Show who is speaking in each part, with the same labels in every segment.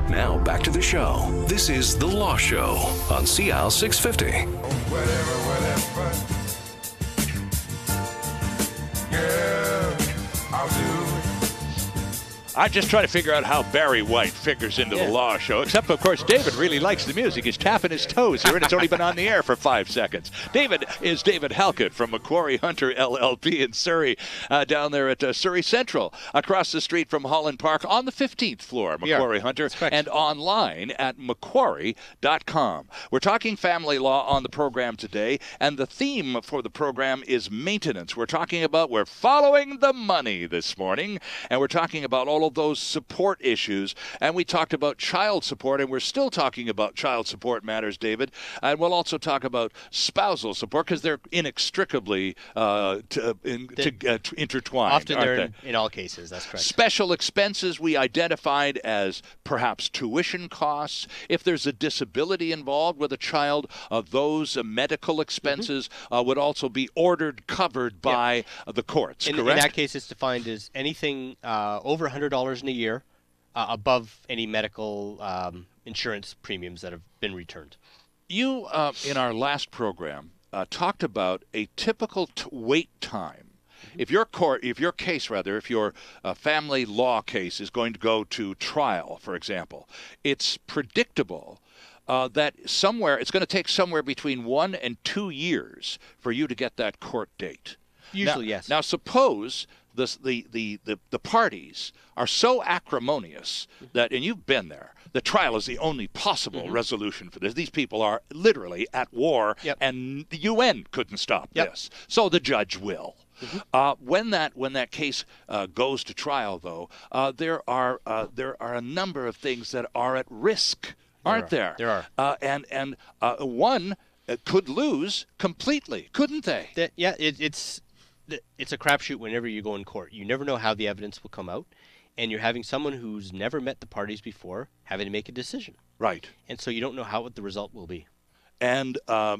Speaker 1: Now back to the show. This is The Law Show on CL 650.
Speaker 2: Whatever. Yeah, I'll do it.
Speaker 3: I'm just trying to figure out how Barry White figures into the Law Show, except, of course, David really likes the music. He's tapping his toes here, and it's only been on the air for 5 seconds. David is David Halkett from Macquarie Hunter LLP in Surrey, down there at Surrey Central, across the street from Holland Park on the 15th floor, Macquarie Hunter, and online at macquarie.com. We're talking family law on the program today, and the theme for the program is maintenance. We're following the money this morning, and we're talking about all of those support issues, and we talked about child support, and we're still talking about child support matters, David, and we'll also talk about spousal support because they're inextricably intertwined.
Speaker 4: Often they're in all cases, that's correct.
Speaker 3: Special expenses we identified as perhaps tuition costs. If there's a disability involved with a child, those medical expenses would also be covered by the courts, correct?
Speaker 4: In that case, it's defined as anything over $100 in a year above any medical insurance premiums that have been returned.
Speaker 3: You, in our last program, talked about a typical wait time. If your family law case is going to go to trial, for example, it's predictable that it's going to take somewhere between 1 and 2 years for you to get that court date.
Speaker 4: Usually, yes.
Speaker 3: Now, suppose the parties are so acrimonious that, and you've been there, the trial is the only possible resolution for this. These people are literally at war, and the UN couldn't stop this. So the judge will. When that case goes to trial, though, there are a number of things that are at risk, aren't there?
Speaker 4: There are.
Speaker 3: And one could lose completely, couldn't they?
Speaker 4: It's a crapshoot whenever you go in court. You never know how the evidence will come out, and you're having someone who's never met the parties before having to make a decision.
Speaker 3: Right.
Speaker 4: And so you don't know what the result will be.
Speaker 3: And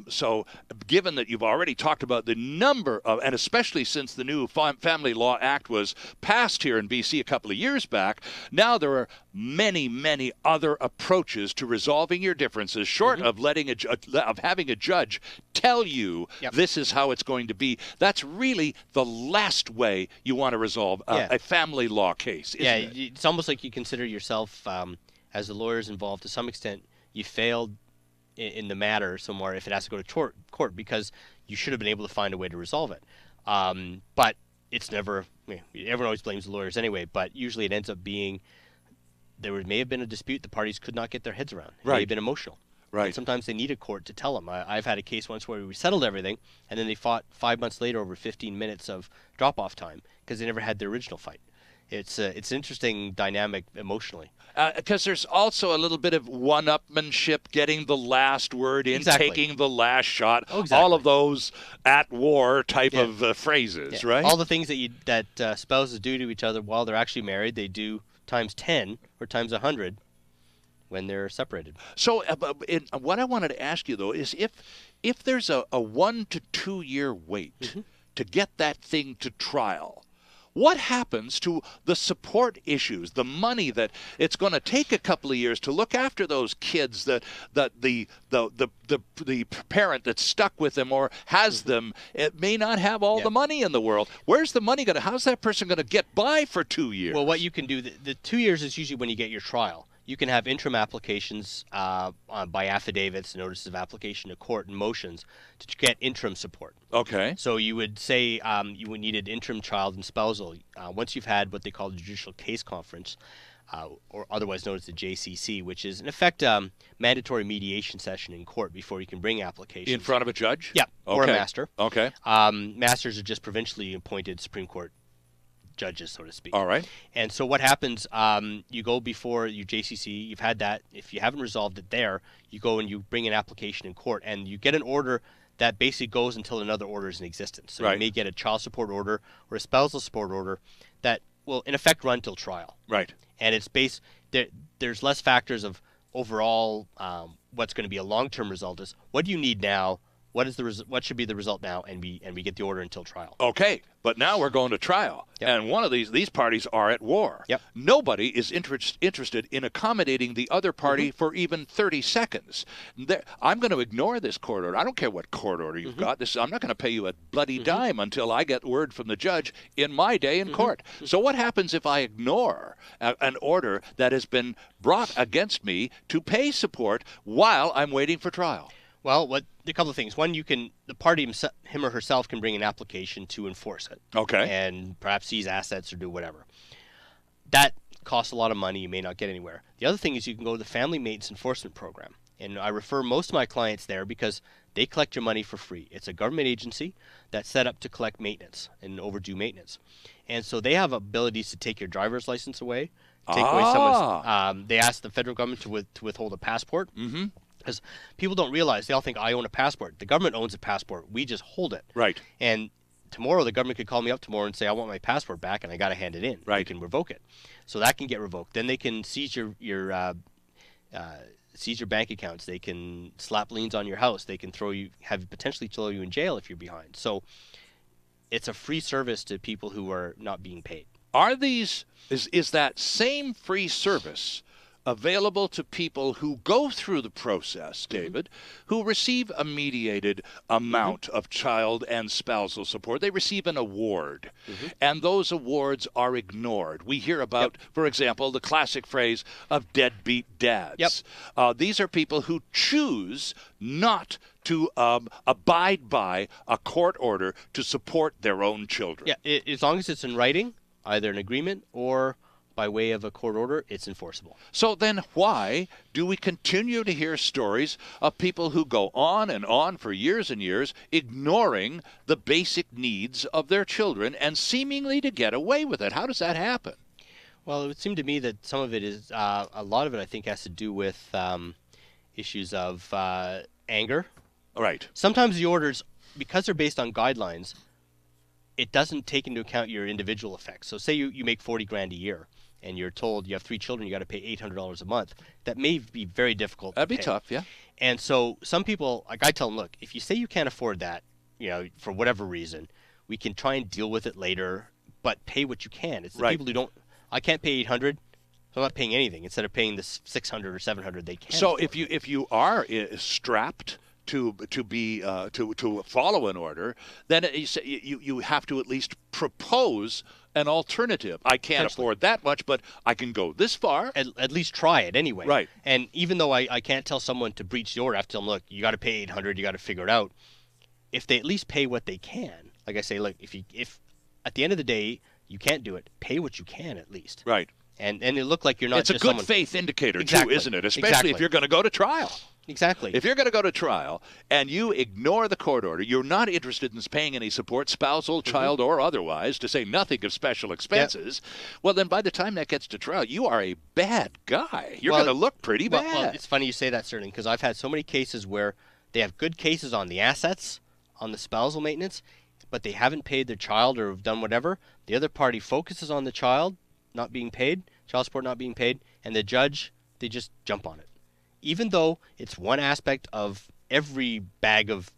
Speaker 3: so given that you've already talked about the number of, and especially since the new Family Law Act was passed here in BC a couple of years back, now there are many, many other approaches to resolving your differences, short of having a judge tell you this is how it's going to be. That's really the last way you want to resolve a family law case, isn't it?
Speaker 4: It's almost like you consider yourself, as the lawyers involved, to some extent, you failed in the matter somewhere if it has to go to court because you should have been able to find a way to resolve it. But it's never, everyone always blames the lawyers anyway, but usually it ends up being there may have been a dispute the parties could not get their heads around. It may have been emotional.
Speaker 3: Right.
Speaker 4: And sometimes they need a court to tell them. I've had a case once where we settled everything, and then they fought 5 months later over 15 minutes of drop-off time because they never had the original fight. It's an interesting dynamic emotionally.
Speaker 3: Because there's also a little bit of one-upmanship, getting the last word in, taking the last shot, all of those at war type of phrases, right?
Speaker 4: All the things that spouses do to each other while they're actually married, they do times 10 or times 100 when they're separated.
Speaker 3: So what I wanted to ask you, though, is if there's a 1 to 2 year wait to get that thing to trial, what happens to the support issues, the money that it's going to take a couple of years to look after those kids, that the parent that's stuck with them or has them, it may not have all the money in the world. Where's the money going to, how's that person going to get by for 2 years?
Speaker 4: Well, what you can do, the 2 years is usually when you get your trial. You can have interim applications by affidavits, notices of application to court, and motions to get interim support.
Speaker 3: Okay.
Speaker 4: So you would say you would need an interim child and spousal. Once you've had what they call the Judicial Case Conference, or otherwise known as the JCC, which is in effect mandatory mediation session in court before you can bring applications.
Speaker 3: In front of a judge?
Speaker 4: Yeah, or a master.
Speaker 3: Okay.
Speaker 4: Masters are just provincially appointed Supreme Court judges, so to speak.
Speaker 3: All right.
Speaker 4: And so what happens, you go before your JCC, you've had that. If you haven't resolved it there, you go and you bring an application in court, and you get an order that basically goes until another order is in existence. So you may get a child support order or a spousal support order that will, in effect, run till trial.
Speaker 3: Right.
Speaker 4: And it's based, there's less factors of overall what's going to be a long-term result is what do you need now, what should be the result now, and we get the order until trial.
Speaker 3: Okay, but now we're going to trial, and one of these parties are at war.
Speaker 4: Yep.
Speaker 3: Nobody is interested in accommodating the other party for even 30 seconds. I'm going to ignore this court order. I don't care what court order you've got. I'm not going to pay you a bloody dime until I get word from the judge in my day in court. So what happens if I ignore an order that has been brought against me to pay support while I'm waiting for trial?
Speaker 4: Well, a couple of things. One, the party him or herself can bring an application to enforce it.
Speaker 3: Okay.
Speaker 4: And perhaps seize assets or do whatever. That costs a lot of money. You may not get anywhere. The other thing is you can go to the Family Maintenance Enforcement Program. And I refer most of my clients there because they collect your money for free. It's a government agency that's set up to collect maintenance and overdue maintenance. And so they have abilities to take your driver's license away, take away someone's. They ask the federal government to withhold a passport. Mm-hmm. Because people don't realize, they all think I own a passport. The government owns a passport. We just hold it.
Speaker 3: Right.
Speaker 4: And tomorrow the government could call me up tomorrow and say, I want my passport back and I got to hand it in.
Speaker 3: Right.
Speaker 4: You can revoke it. So that can get revoked. Then they can seize your bank accounts. They can slap liens on your house. They can potentially throw you in jail if you're behind. So it's a free service to people who are not being paid.
Speaker 3: Is that same free service available to people who go through the process, David, who receive a mediated amount of child and spousal support? They receive an award, and those awards are ignored. We hear about, for example, the classic phrase of deadbeat dads. These are people who choose not to abide by a court order to support their own children.
Speaker 4: Yeah, as long as it's in writing, either an agreement or by way of a court order, it's enforceable.
Speaker 3: So then why do we continue to hear stories of people who go on and on for years and years, ignoring the basic needs of their children and seemingly to get away with it? How does that happen?
Speaker 4: Well, it would seem to me that some of it is, a lot of it I think has to do with issues of anger.
Speaker 3: Right.
Speaker 4: Sometimes the orders, because they're based on guidelines, it doesn't take into account your individual effects. So say you make $40,000 a year, and you're told you have 3 children, you got to pay $800 a month. That may be very difficult.
Speaker 3: That'd be
Speaker 4: pay.
Speaker 3: tough, yeah.
Speaker 4: And so some people, like I tell them, look, if you say you can't afford that, for whatever reason, we can try and deal with it later, but pay what you can. It's the people who don't. I can't pay $800, so I'm not paying anything. Instead of paying the $600 or $700, they can.
Speaker 3: So if you are strapped to follow an order, then you have to at least propose an alternative. I can't afford that much, but I can go this far.
Speaker 4: At least try it anyway.
Speaker 3: Right.
Speaker 4: And even though I can't tell someone to breach the order, I have to tell them, look, you got to pay $800, you got to figure it out. If they at least pay what they can, like I say, look, if at the end of the day you can't do it, pay what you can at least.
Speaker 3: Right.
Speaker 4: And it look like you're not.
Speaker 3: It's
Speaker 4: just
Speaker 3: a good faith indicator too, isn't it? Especially if you're going to go to trial.
Speaker 4: Exactly.
Speaker 3: If you're going to go to trial and you ignore the court order, you're not interested in paying any support, spousal, child, or otherwise, to say nothing of special expenses, well, then by the time that gets to trial, you are a bad guy. You're going to look pretty bad.
Speaker 4: Well, it's funny you say that, Sterling, because I've had so many cases where they have good cases on the assets, on the spousal maintenance, but they haven't paid their child or have done whatever. The other party focuses on the child not being paid, child support not being paid, and the judge, they just jump on it. Even though it's one aspect of every bag of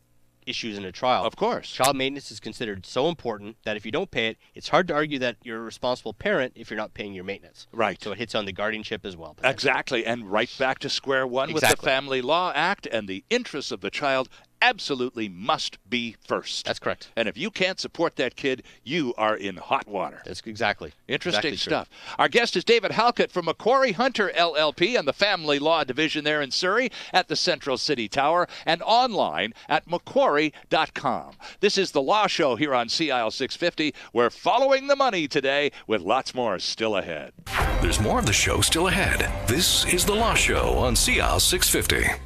Speaker 4: issues in a trial.
Speaker 3: Of course.
Speaker 4: Child maintenance is considered so important that if you don't pay it, it's hard to argue that you're a responsible parent if you're not paying your maintenance.
Speaker 3: Right.
Speaker 4: So it hits on the guardianship as well.
Speaker 3: Exactly. And right back to square one with the Family Law Act, and the interests of the child absolutely must be first.
Speaker 4: That's correct.
Speaker 3: And if you can't support that kid, you are in hot water.
Speaker 4: That's exactly.
Speaker 3: Interesting stuff. Our guest is David Halkett from Macquarie Hunter LLP and the Family Law Division there in Surrey at the Central City Tower and online at Macquarie.com. This is The Law Show here on CIL 650. We're following the money today with lots more still ahead.
Speaker 1: There's more of the show still ahead. This is The Law Show on CIL 650.